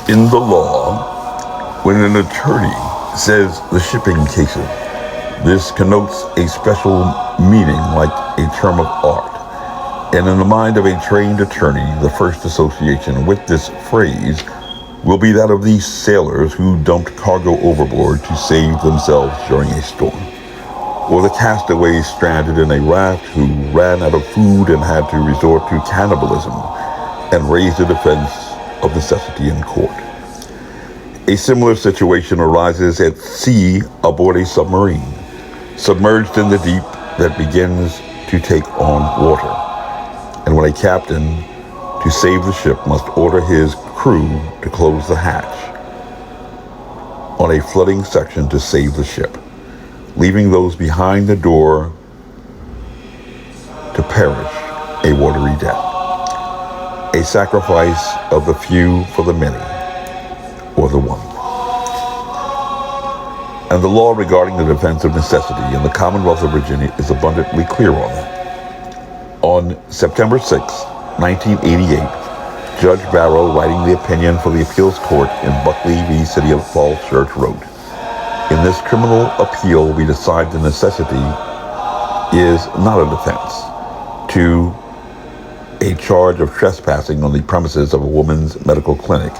In the law, when an attorney says the shipping cases, this connotes a special meaning like a term of art. And in the mind of a trained attorney, the first association with this phrase will be that of these sailors who dumped cargo overboard to save themselves during a storm, or the castaways stranded in a raft who ran out of food and had to resort to cannibalism and raise a defense of necessity in court. A similar situation arises at sea aboard a submarine, submerged in the deep that begins to take on water, and when a captain, to save the ship, must order his crew to close the hatch on a flooding section to save the ship, leaving those behind the door to perish a watery death. A sacrifice of the few for the many, or the one. And the law regarding the defense of necessity in the Commonwealth of Virginia is abundantly clear on that. On September 6, 1988, Judge Barrow, writing the opinion for the appeals court in Buckley v. City of Falls Church, wrote, "In this criminal appeal, we decide the necessity is not a defense to a charge of trespassing on the premises of a woman's medical clinic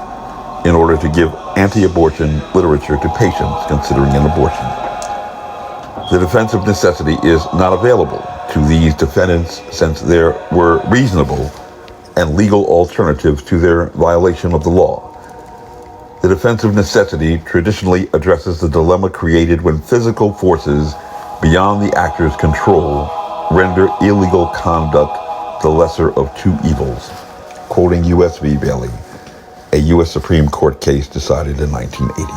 in order to give anti-abortion literature to patients considering an abortion. The defense of necessity is not available to these defendants since there were reasonable and legal alternatives to their violation of the law. The defense of necessity traditionally addresses the dilemma created when physical forces beyond the actor's control render illegal conduct the lesser of two evils," quoting U.S. v. Bailey, a U.S. Supreme Court case decided in 1980.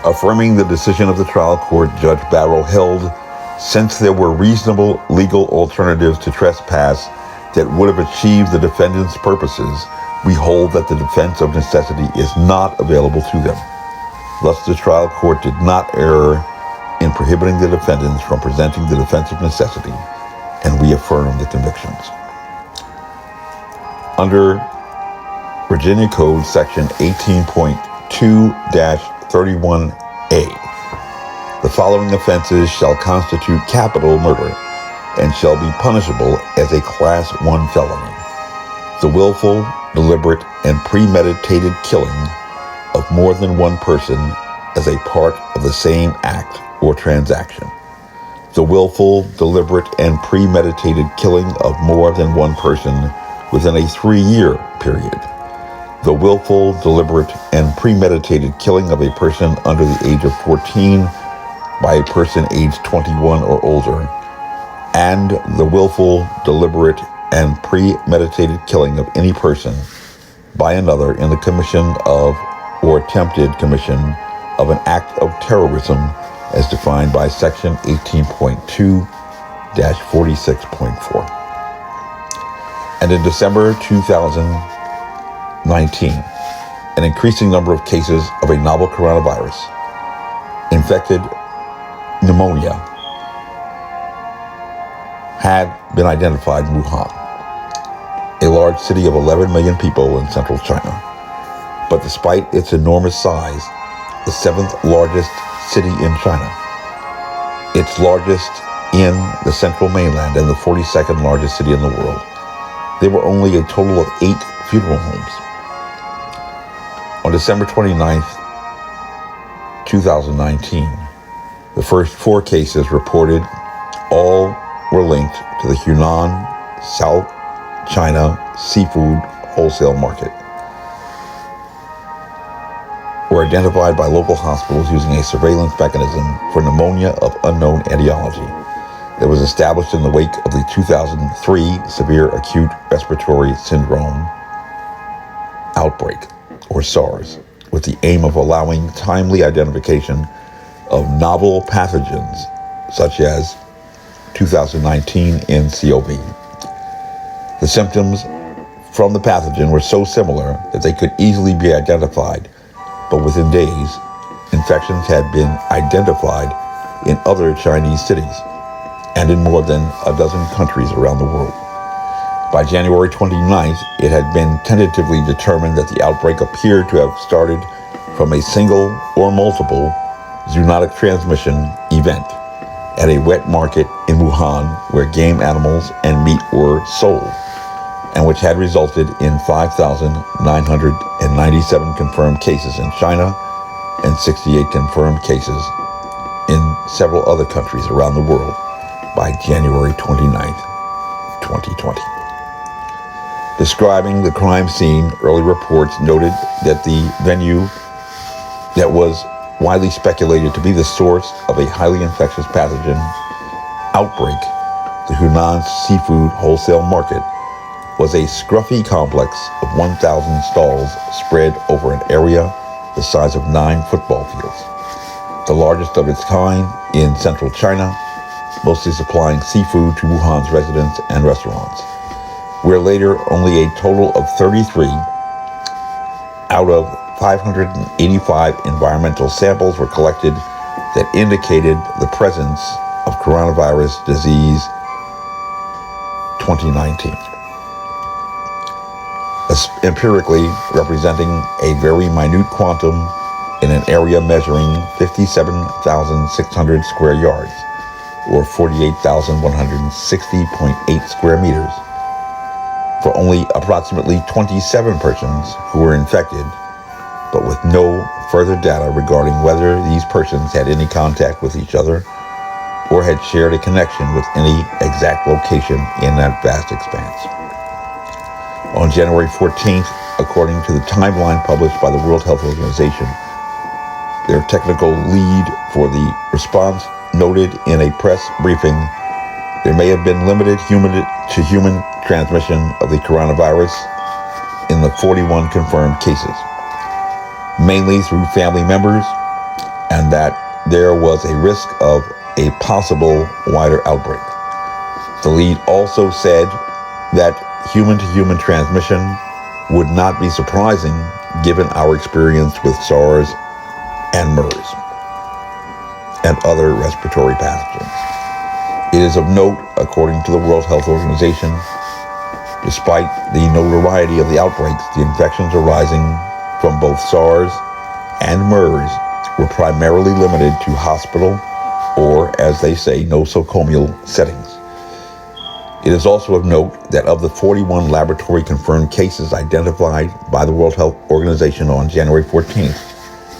Affirming the decision of the trial court, Judge Barrow held, since there were reasonable legal alternatives to trespass that would have achieved the defendant's purposes, we hold that the defense of necessity is not available to them. Thus, the trial court did not err in prohibiting the defendants from presenting the defense of necessity, and we affirm the convictions. Under Virginia Code Section 18.2-31A, the following offenses shall constitute capital murder and shall be punishable as a Class 1 felony: the willful, deliberate, and premeditated killing of more than one person as a part of the same act or transaction; the willful, deliberate, and premeditated killing of more than one person within a 3-year period; the willful, deliberate, and premeditated killing of a person under the age of 14 by a person aged 21 or older; and the willful, deliberate, and premeditated killing of any person by another in the commission of or attempted commission of an act of terrorism as defined by Section 18.2-46.4. And in December 2019, an increasing number of cases of a novel coronavirus, infected pneumonia, had been identified in Wuhan, a large city of 11 million people in central China. But despite its enormous size, the 7th largest city in China, its largest in the central mainland, and the 42nd largest city in the world, there were only a total of 8 funeral homes. On December 29th, 2019, the first 4 cases reported all were linked to the Hunan, South China seafood wholesale market, were identified by local hospitals using a surveillance mechanism for pneumonia of unknown etiology that was established in the wake of the 2003 severe acute respiratory syndrome outbreak, or SARS, with the aim of allowing timely identification of novel pathogens such as 2019 nCoV. The symptoms from the pathogen were so similar that they could easily be identified, but within days, infections had been identified in other Chinese cities and in more than a dozen countries around the world. By January 29th, it had been tentatively determined that the outbreak appeared to have started from a single or multiple zoonotic transmission event at a wet market in Wuhan where game animals and meat were sold, and which had resulted in 5,997 confirmed cases in China and 68 confirmed cases in several other countries around the world by January 29th, 2020. Describing the crime scene, early reports noted that the venue that was widely speculated to be the source of a highly infectious pathogen outbreak, the Hunan seafood wholesale market, was a scruffy complex of 1,000 stalls spread over an area the size of 9 football fields, the largest of its kind in central China, mostly supplying seafood to Wuhan's residents and restaurants, where later only a total of 33 out of 585 environmental samples were collected that indicated the presence of coronavirus disease 2019. Empirically representing a very minute quantum in an area measuring 57,600 square yards, or 48,160.8 square meters, for only approximately 27 persons who were infected, but with no further data regarding whether these persons had any contact with each other or had shared a connection with any exact location in that vast expanse. On January 14th, according to the timeline published by the World Health Organization, their technical lead for the response noted in a press briefing there may have been limited human-to-human transmission of the coronavirus in the 41 confirmed cases, mainly through family members, and that there was a risk of a possible wider outbreak. The lead also said that human-to-human transmission would not be surprising given our experience with SARS and MERS and other respiratory pathogens. It is of note, according to the World Health Organization, despite the notoriety of the outbreaks, the infections arising from both SARS and MERS were primarily limited to hospital or, as they say, nosocomial settings. It is also of note that of the 41 laboratory confirmed cases identified by the World Health Organization on January 14th,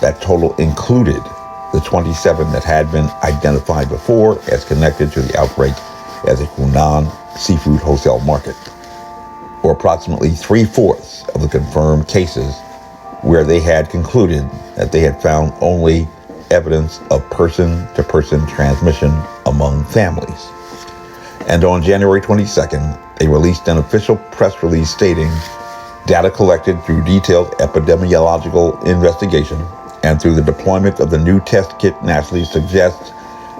that total included the 27 that had been identified before as connected to the outbreak as a Hunan seafood wholesale market, or approximately 3/4 of the confirmed cases where they had concluded that they had found only evidence of person-to-person transmission among families. And on January 22nd, they released an official press release stating data collected through detailed epidemiological investigation and through the deployment of the new test kit nationally suggests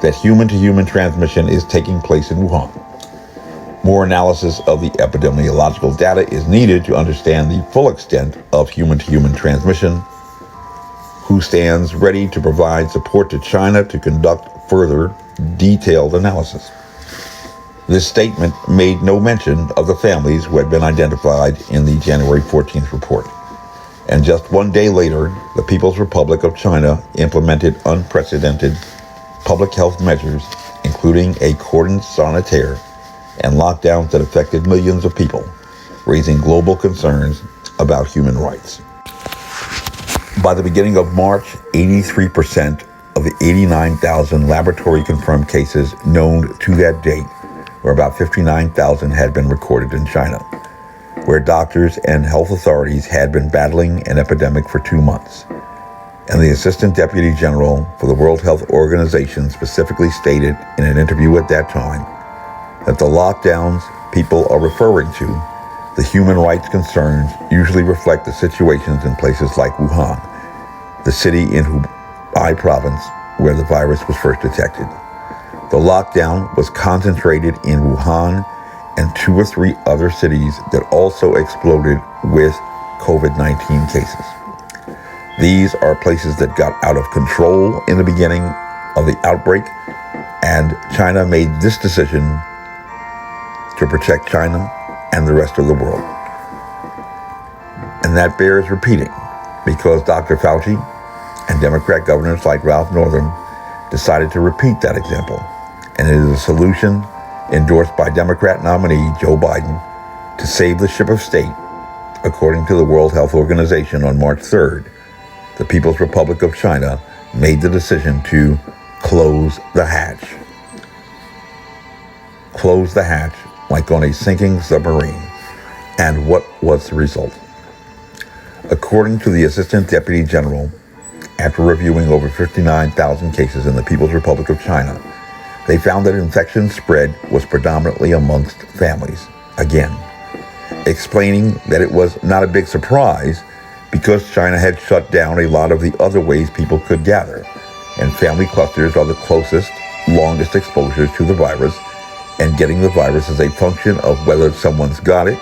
that human-to-human transmission is taking place in Wuhan. More analysis of the epidemiological data is needed to understand the full extent of human-to-human transmission, who stands ready to provide support to China to conduct further detailed analysis. This statement made no mention of the families who had been identified in the January 14th report. And just one day later, the People's Republic of China implemented unprecedented public health measures, including a cordon sanitaire and lockdowns that affected millions of people, raising global concerns about human rights. By the beginning of March, 83% of the 89,000 laboratory-confirmed cases known to that date, or about 59,000, had been recorded in China, where doctors and health authorities had been battling an epidemic for 2 months. And the Assistant Deputy General for the World Health Organization specifically stated in an interview at that time that the lockdowns people are referring to, the human rights concerns, usually reflect the situations in places like Wuhan, the city in Hubei province where the virus was first detected. The lockdown was concentrated in Wuhan and 2 or 3 other cities that also exploded with COVID-19 cases. These are places that got out of control in the beginning of the outbreak, and China made this decision to protect China and the rest of the world. And that bears repeating, because Dr. Fauci and Democrat governors like Ralph Northam decided to repeat that example. And it is a solution endorsed by Democrat nominee Joe Biden to save the ship of state. According to the World Health Organization on March 3rd, the People's Republic of China made the decision to close the hatch. Close the hatch like on a sinking submarine. And what was the result? According to the Assistant Deputy General, after reviewing over 59,000 cases in the People's Republic of China, they found that infection spread was predominantly amongst families. Again, explaining that it was not a big surprise because China had shut down a lot of the other ways people could gather, and family clusters are the closest, longest exposures to the virus, and getting the virus is a function of whether someone's got it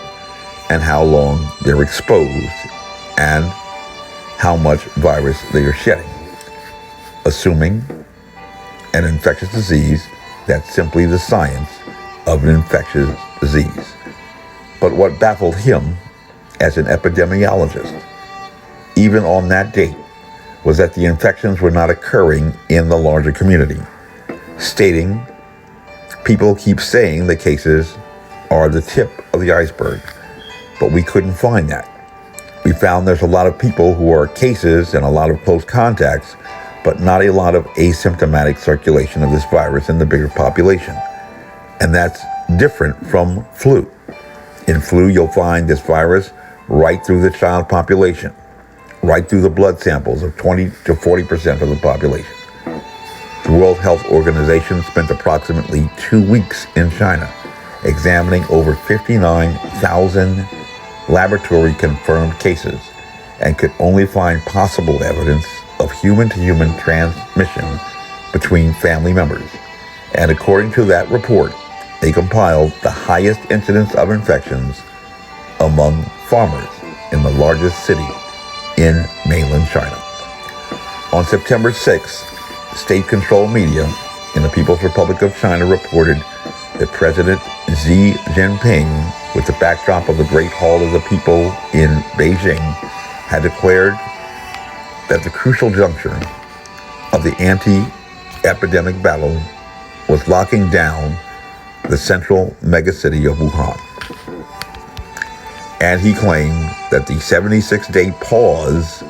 and how long they're exposed and how much virus they are shedding. Assuming an infectious disease, that's simply the science of an infectious disease. But what baffled him as an epidemiologist, even on that date, was that the infections were not occurring in the larger community, stating, people keep saying the cases are the tip of the iceberg, but we couldn't find that. We found there's a lot of people who are cases and a lot of close contacts, but not a lot of asymptomatic circulation of this virus in the bigger population. And that's different from flu. In flu, you'll find this virus right through the child population, right through the blood samples of 20 to 40% of the population. The World Health Organization spent approximately 2 weeks in China, examining over 59,000 laboratory-confirmed cases, and could only find possible evidence of human-to-human transmission between family members. And according to that report, they compiled the highest incidence of infections among farmers in the largest city in mainland China. On September 6th, state-controlled media in the People's Republic of China reported that President Xi Jinping, with the backdrop of the Great Hall of the People in Beijing, had declared that the crucial juncture of the anti-epidemic battle was locking down the central megacity of Wuhan. And he claimed that the 76-day pause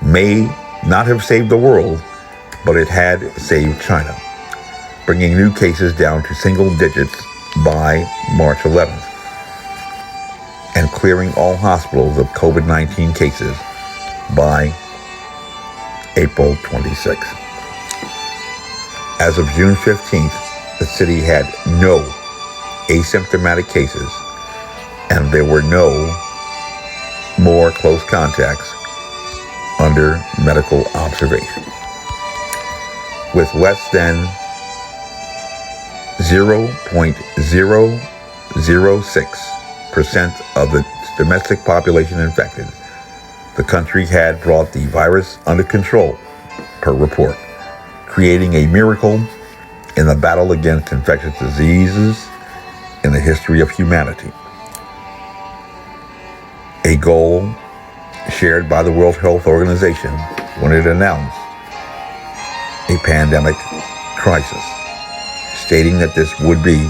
may not have saved the world, but it had saved China, bringing new cases down to single digits by March 11th, and clearing all hospitals of COVID-19 cases by April 26th. As of June 15th, the city had no asymptomatic cases, and there were no more close contacts under medical observation. With less than 0.006% of the domestic population infected, the country had brought the virus under control, per report, creating a miracle in the battle against infectious diseases in the history of humanity. A goal shared by the World Health Organization when it announced a pandemic crisis, stating that this would be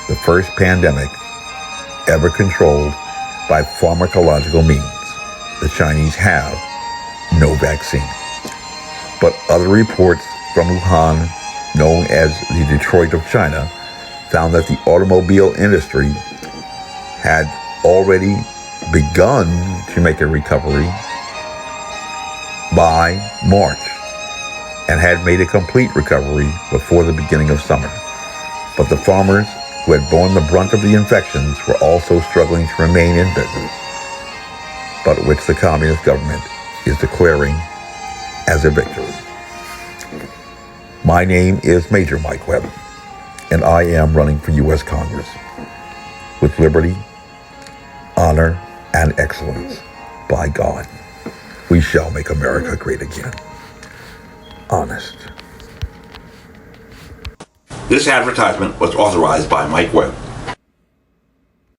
the first pandemic ever controlled by pharmacological means. The Chinese have no vaccine. But other reports from Wuhan, known as the Detroit of China, found that the automobile industry had already begun to make a recovery by March and had made a complete recovery before the beginning of summer. But the farmers who had borne the brunt of the infections were also struggling to remain in business, but which the communist government is declaring as a victory. My name is Major Mike Webb, and I am running for U.S. Congress with liberty, honor, and excellence. By God, we shall make America great again. Honest. This advertisement was authorized by Mike Webb.